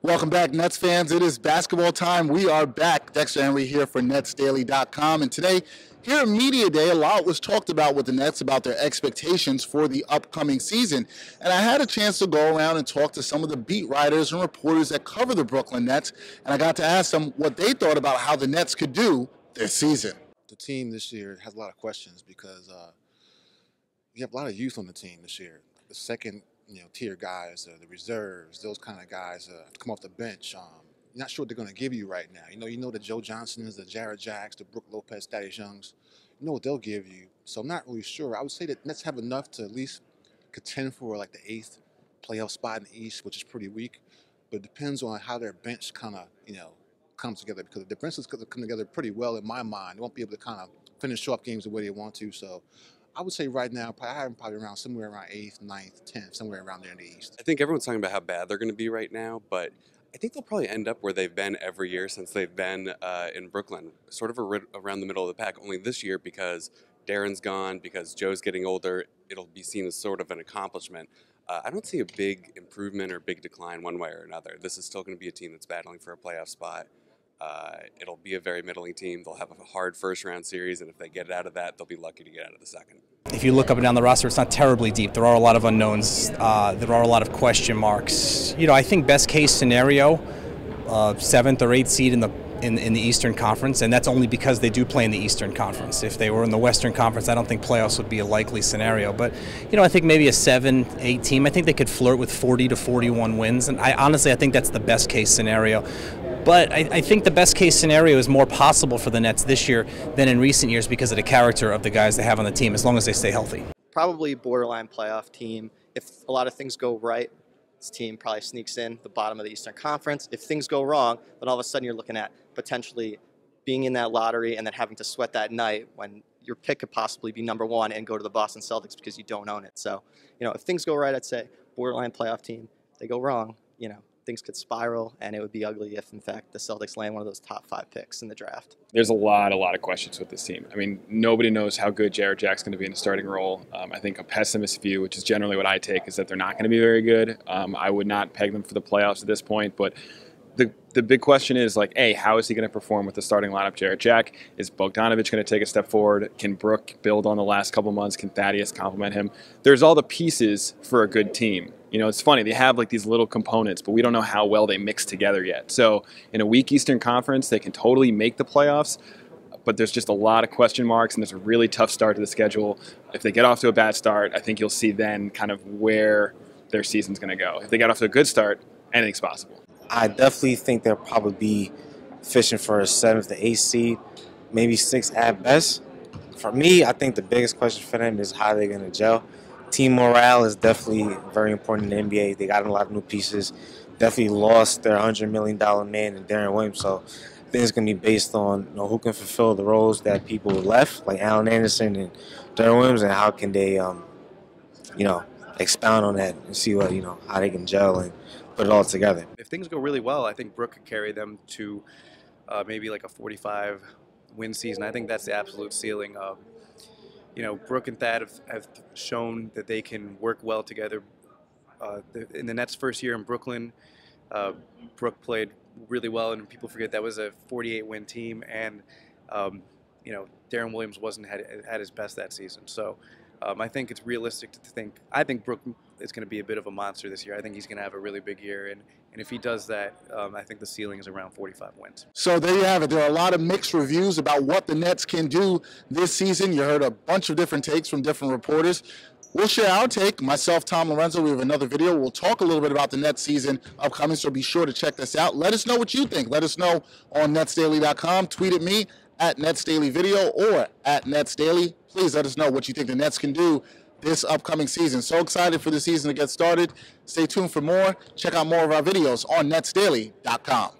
Welcome back, Nets fans. It is basketball time. We are back. Dexter Henry here for NetsDaily.com. And today, here at Media Day, a lot was talked about with the Nets about their expectations for the upcoming season. And I had a chance to go around and talk to some of the beat writers and reporters that cover the Brooklyn Nets. And I got to ask them what they thought about how the Nets could do this season. The team this year has a lot of questions because you have a lot of youth on the team this year. The second tier guys, the reserves, those kind of guys have to come off the bench. You're not sure what they're going to give you right now. You know the Joe Johnsons, the Jared Jacks, the Brook Lopez, Thaddeus Youngs. You know what they'll give you. So I'm not really sure. I would say that Nets have enough to at least contend for like the 8th playoff spot in the East, which is pretty weak. But it depends on how their bench kind of comes together, because the bench is going to come together pretty well in my mind. They won't be able to kind of finish off games the way they want to. So I would say right now, I have them probably around somewhere around 8th, 9th, 10th, somewhere around there in the East. I think everyone's talking about how bad they're going to be right now, but I think they'll probably end up where they've been every year since they've been in Brooklyn, sort of around the middle of the pack. Only this year, because Darren's gone, because Joe's getting older, it'll be seen as sort of an accomplishment. I don't see a big improvement or big decline one way or another. This is still going to be a team that's battling for a playoff spot. It'll be a very middling team. They'll have a hard first-round series, and if they get out of that, they'll be lucky to get out of the second. If you look up and down the roster, it's not terribly deep. There are a lot of unknowns. There are a lot of question marks. I think best case scenario, 7th or 8th seed in the Eastern Conference, and that's only because they do play in the Eastern Conference. If they were in the Western Conference, I don't think playoffs would be a likely scenario. But I think maybe a 7-8 team. I think they could flirt with 40 to 41 wins, and I think that's the best case scenario. But I think the best case scenario is more possible for the Nets this year than in recent years because of the character of the guys they have on the team, as long as they stay healthy. Probably borderline playoff team. If a lot of things go right, this team probably sneaks in the bottom of the Eastern Conference. If things go wrong, then all of a sudden you're looking at potentially being in that lottery and then having to sweat that night when your pick could possibly be number 1 and go to the Boston Celtics because you don't own it. So, if things go right, I'd say borderline playoff team. If they go wrong, things could spiral, and it would be ugly if, in fact, the Celtics land one of those top 5 picks in the draft. There's a lot of questions with this team. I mean, nobody knows how good Jared Jack's going to be in the starting role. I think a pessimist view, which is generally what I take, is that they're not going to be very good. I would not peg them for the playoffs at this point, but the big question is, how is he going to perform with the starting lineup? Jared Jack, is Bogdanovich going to take a step forward? Can Brook build on the last couple months? Can Thaddeus complement him? There's all the pieces for a good team. It's funny, they have these little components, but we don't know how well they mix together yet. So in a weak Eastern Conference, they can totally make the playoffs, but there's just a lot of question marks, and there's a really tough start to the schedule. If they get off to a bad start, I think you'll see then kind of where their season's going to go. If they get off to a good start, anything's possible. I definitely think they'll probably be fishing for a 7th to 8th seed, maybe 6 at best. For me, I think the biggest question for them is how they're going to gel. Team morale is definitely very important in the NBA. They got a lot of new pieces. Definitely lost their $100 million man in Darren Williams. So I think it's going to be based on who can fulfill the roles that people left, like Allen Anderson and Darren Williams, and how can they, expound on that and see what how they can gel and put it all together. If things go really well, I think Brook could carry them to maybe like a 45-win season. I think that's the absolute ceiling. Brook and Thad have shown that they can work well together. In the Nets' first year in Brooklyn, Brook played really well, and people forget that was a 48-win team, and Darren Williams wasn't at his best that season. So I think it's realistic to think. I think Brook is going to be a bit of a monster this year. I think he's going to have a really big year, and if he does that, I think the ceiling is around 45 wins. So there you have it. There are a lot of mixed reviews about what the Nets can do this season. You heard a bunch of different takes from different reporters. We'll share our take. Myself, Tom Lorenzo, we have another video. We'll talk a little bit about the Nets season upcoming, so be sure to check this out. Let us know what you think. Let us know on NetsDaily.com. Tweet at me at NetsDailyVideo or at NetsDaily. Please let us know what you think the Nets can do this upcoming season. So excited for the season to get started. Stay tuned for more. Check out more of our videos on NetsDaily.com.